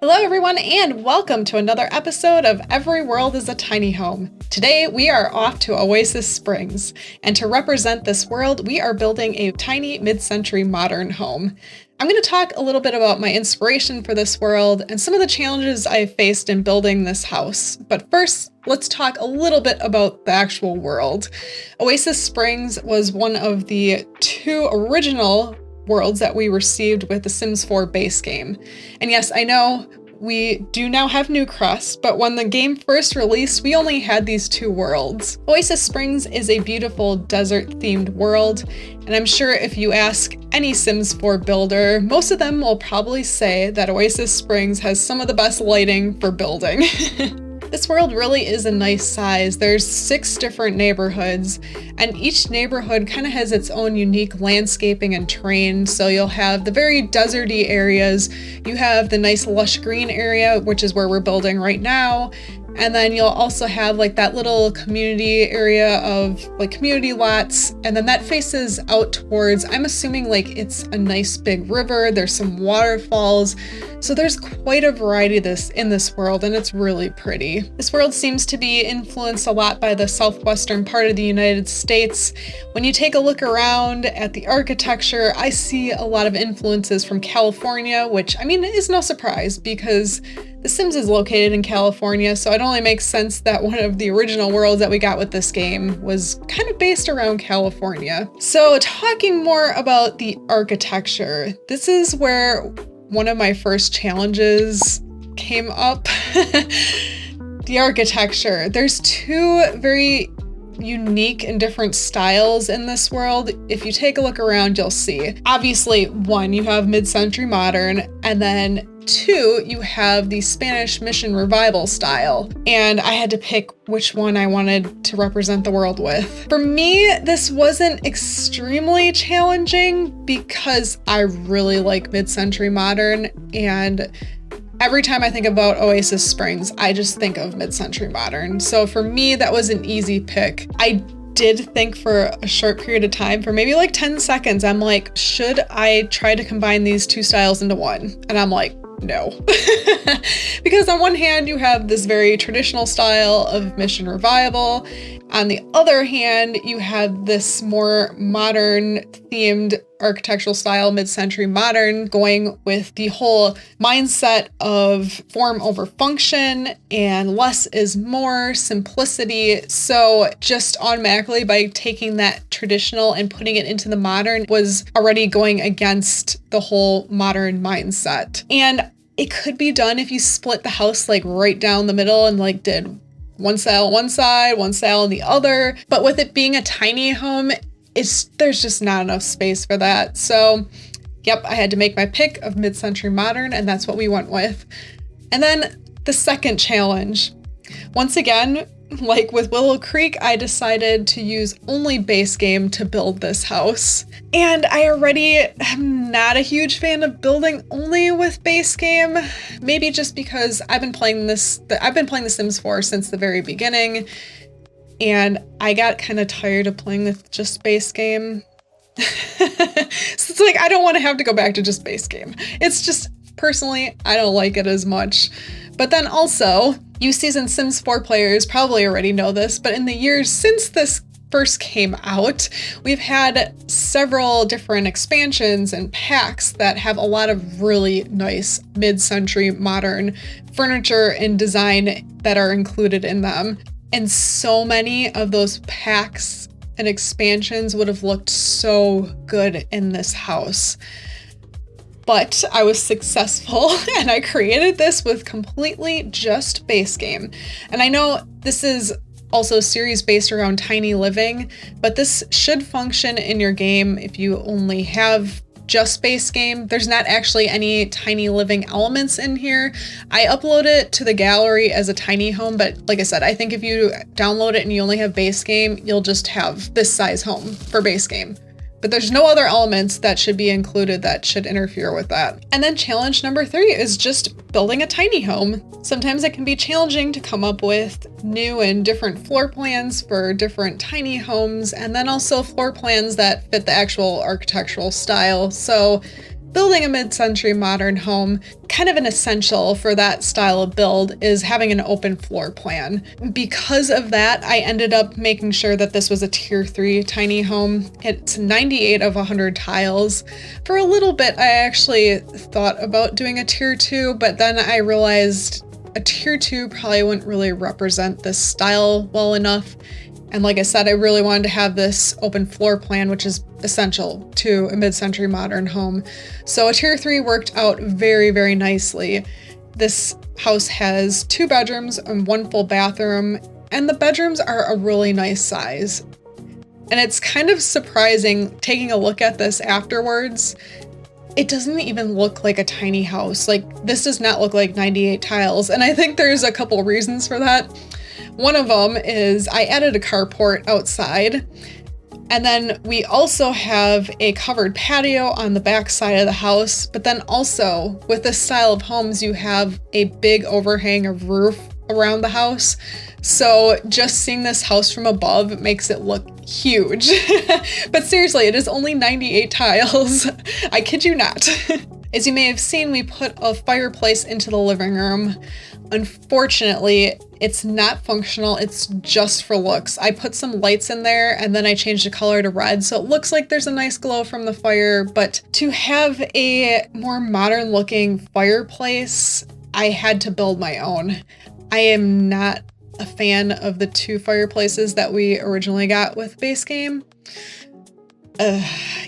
Hello everyone and welcome to another episode of Every World is a Tiny Home. Today we are off to Oasis Springs, and to represent this world we are building a tiny mid-century modern home. I'm going to talk a little bit about my inspiration for this world and some of the challenges I faced in building this house. But first, let's talk a little bit about the actual world. Oasis Springs was one of the two original worlds that we received with the Sims 4 base game. And yes, I know we do now have new crusts, but when the game first released, we only had these two worlds. Oasis Springs is a beautiful desert-themed world, and I'm sure if you ask any Sims 4 builder, most of them will probably say that Oasis Springs has some of the best lighting for building. This world really is a nice size. There's 6 different neighborhoods, and each neighborhood kind of has its own unique landscaping and terrain. So you'll have the very deserty areas, you have the nice lush green area, which is where we're building right now, and then you'll also have like that little community area of like community lots, and then that faces out towards, I'm assuming like it's a nice big river, there's some waterfalls, so there's quite a variety in this world, and it's really pretty. This world seems to be influenced a lot by the southwestern part of the United States. When you take a look around at the architecture, I see a lot of influences from California, which I mean is no surprise because The Sims is located in California, so it only makes sense that one of the original worlds that we got with this game was kind of based around California. So talking more about the architecture, this is where one of my first challenges came up. The architecture. There's two very unique and different styles in this world. If you take a look around, you'll see. Obviously, one, you have mid-century modern, and then 2, you have the Spanish Mission Revival style. And I had to pick which one I wanted to represent the world with. For me, this wasn't extremely challenging because I really like mid-century modern, and every time I think about Oasis Springs, I just think of mid-century modern. So for me, that was an easy pick. I did think for a short period of time, for maybe like 10 seconds, I'm like, should I try to combine these two styles into one? And I'm like, no. Because on one hand, you have this very traditional style of Mission Revival. On the other hand, you have this more modern themed architectural style, mid-century modern, going with the whole mindset of form over function and less is more, simplicity. So just automatically by taking that traditional and putting it into the modern was already going against the whole modern mindset. And it could be done if you split the house like right down the middle and like did one style on one side, one style on the other. But with it being a tiny home, there's just not enough space for that. So yep, I had to make my pick of mid-century modern, and that's what we went with. And then the second challenge. Once again, like with Willow Creek, I decided to use only base game to build this house. And I already am not a huge fan of building only with base game. Maybe just because I've been playing The Sims 4 since the very beginning, and I got kind of tired of playing with just base game. So it's like, I don't want to have to go back to just base game. It's just, personally, I don't like it as much. But then also, you seasoned Sims 4 players probably already know this, but in the years since this first came out, we've had several different expansions and packs that have a lot of really nice mid-century modern furniture and design that are included in them. And so many of those packs and expansions would have looked so good in this house. But I was successful and I created this with completely just base game. And I know this is also a series based around tiny living, but this should function in your game if you only have just base game. There's not actually any tiny living elements in here. I upload it to the gallery as a tiny home, but like I said, I think if you download it and you only have base game, you'll just have this size home for base game. But there's no other elements that should be included that should interfere with that. And then challenge number 3 is just building a tiny home. Sometimes it can be challenging to come up with new and different floor plans for different tiny homes, and then also floor plans that fit the actual architectural style. So building a mid-century modern home, kind of an essential for that style of build is having an open floor plan. Because of that, I ended up making sure that this was a tier 3 tiny home. It's 98 of 100 tiles. For a little bit, I actually thought about doing a tier 2, but then I realized a tier 2 probably wouldn't really represent this style well enough. And like I said, I really wanted to have this open floor plan, which is essential to a mid-century modern home. So a tier 3 worked out very, very nicely. This house has 2 bedrooms and 1 full bathroom, and the bedrooms are a really nice size. And it's kind of surprising taking a look at this afterwards. It doesn't even look like a tiny house. Like, this does not look like 98 tiles, and I think there's a couple reasons for that. One of them is I added a carport outside, and then we also have a covered patio on the back side of the house, but then also with this style of homes, you have a big overhang of roof around the house. So just seeing this house from above makes it look huge. But seriously, it is only 98 tiles. I kid you not. As you may have seen, we put a fireplace into the living room. Unfortunately, it's not functional, it's just for looks. I put some lights in there and then I changed the color to red, so it looks like there's a nice glow from the fire, but to have a more modern looking fireplace, I had to build my own. I am not a fan of the 2 fireplaces that we originally got with base game.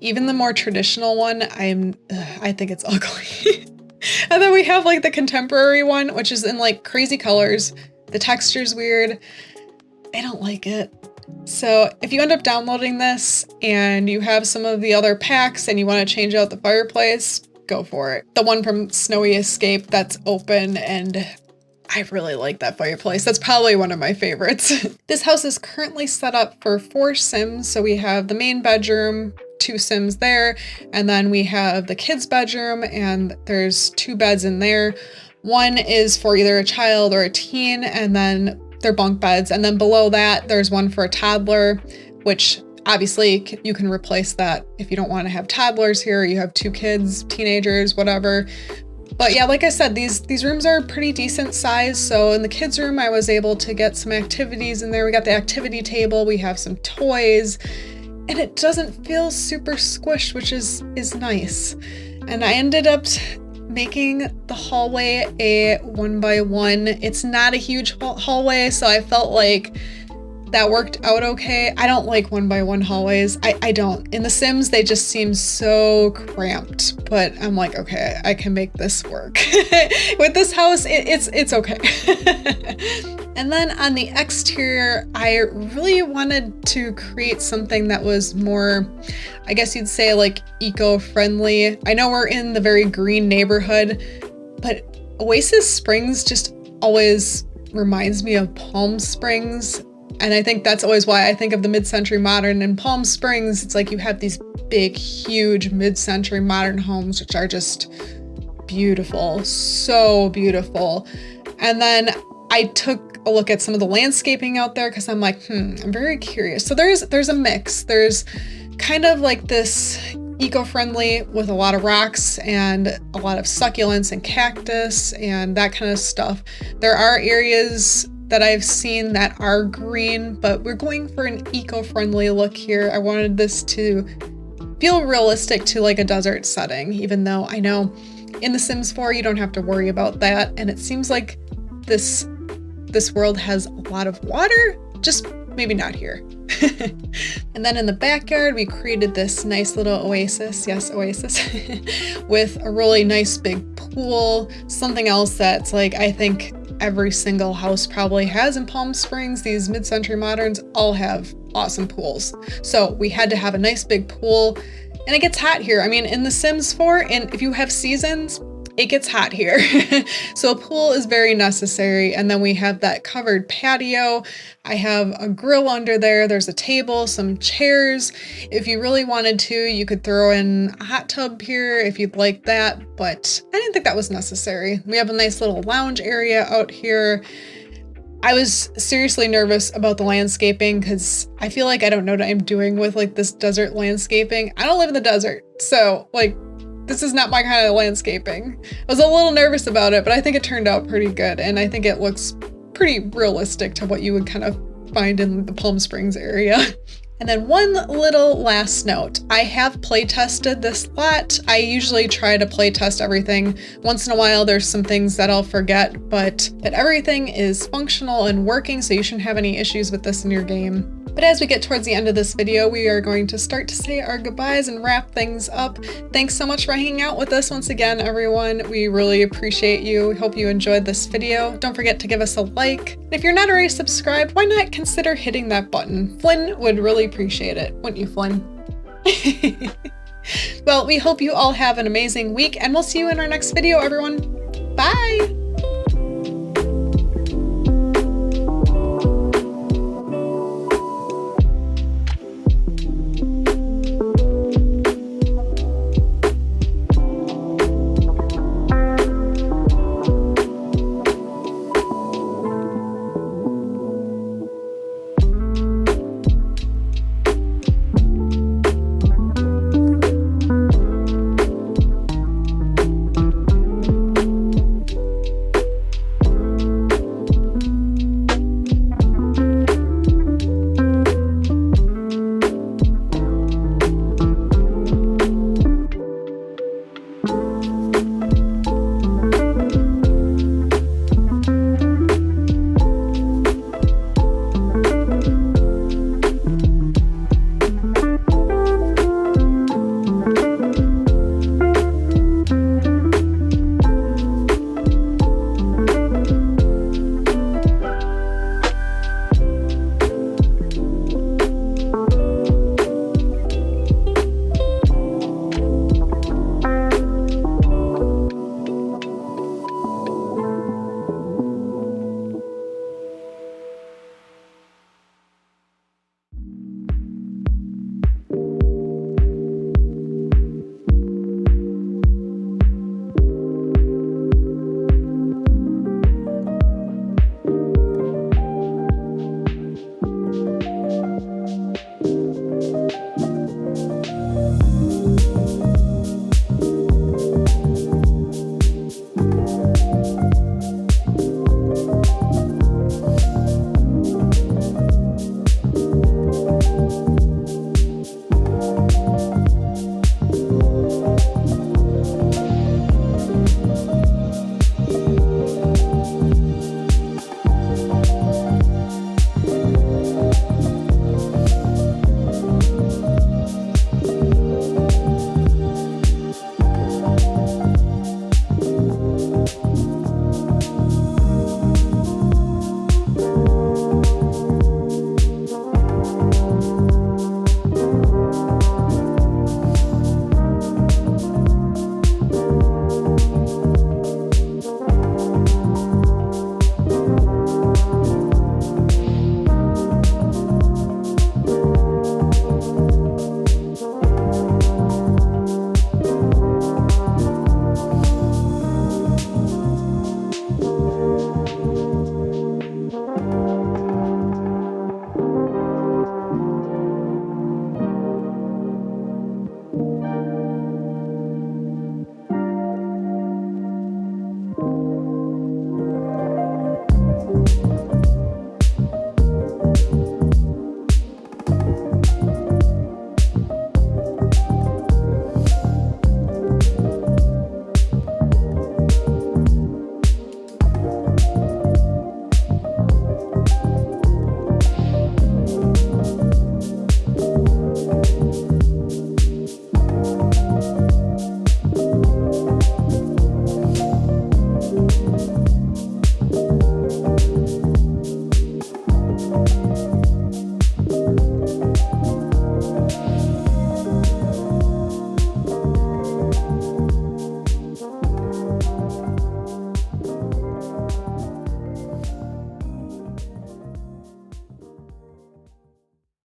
Even the more traditional one, I think it's ugly. And then we have like the contemporary one, which is in like crazy colors. The texture's weird. I don't like it. So if you end up downloading this and you have some of the other packs and you want to change out the fireplace, go for it. The one from Snowy Escape that's open, and I really like that fireplace. That's probably one of my favorites. This house is currently set up for 4 sims. So we have the main bedroom, 2 sims there, and then we have the kids' bedroom, and there's 2 beds in there. One is for either a child or a teen, and then they're bunk beds. And then below that, there's one for a toddler, which obviously you can replace that if you don't want to have toddlers here, or you have 2 kids, teenagers, whatever. But yeah, like I said, these rooms are pretty decent size. So in the kids' room, I was able to get some activities in there. We got the activity table, we have some toys, and it doesn't feel super squished, which is nice. And I ended up making the hallway a 1x1. It's not a huge hallway, so I felt like that worked out okay. I don't like 1x1 hallways. I don't. In The Sims, they just seem so cramped, but I'm like, okay, I can make this work. With this house, it's okay. And then on the exterior, I really wanted to create something that was more, I guess you'd say, like eco-friendly. I know we're in the very green neighborhood, but Oasis Springs just always reminds me of Palm Springs. And I think that's always why I think of the mid-century modern. In Palm Springs, it's like you have these big, huge mid-century modern homes, which are just beautiful, so beautiful. And then I took a look at some of the landscaping out there because I'm like, I'm very curious. So there's a mix. There's kind of like this eco-friendly with a lot of rocks and a lot of succulents and cactus and that kind of stuff. There are areas that I've seen that are green, but we're going for an eco-friendly look here. I wanted this to feel realistic to like a desert setting, even though I know in The Sims 4 you don't have to worry about that. And it seems like this world has a lot of water, just maybe not here. And then in the backyard, we created this nice little oasis, yes, oasis, with a really nice big pool. Something else that's like, I think every single house probably has in Palm Springs. These mid-century moderns all have awesome pools. So we had to have a nice big pool, and it gets hot here. I mean, in The Sims 4, and if you have seasons, it gets hot here. So a pool is very necessary. And then we have that covered patio. I have a grill under there. There's a table, some chairs. If you really wanted to, you could throw in a hot tub here if you'd like that, but I didn't think that was necessary. We have a nice little lounge area out here. I was seriously nervous about the landscaping because I feel like I don't know what I'm doing with like this desert landscaping. I don't live in the desert. So like, this is not my kind of landscaping. I was a little nervous about it, but I think it turned out pretty good, and I think it looks pretty realistic to what you would kind of find in the Palm Springs area. And then one little last note, I have play tested this lot. I usually try to play test everything. Once in a while, there's some things that I'll forget, but that everything is functional and working, so you shouldn't have any issues with this in your game. But as we get towards the end of this video, we are going to start to say our goodbyes and wrap things up. Thanks so much for hanging out with us once again, everyone. We really appreciate you. Hope you enjoyed this video. Don't forget to give us a like. And if you're not already subscribed, why not consider hitting that button? Flynn would really appreciate it, wouldn't you, Flynn? Well, we hope you all have an amazing week, and we'll see you in our next video, everyone. Bye!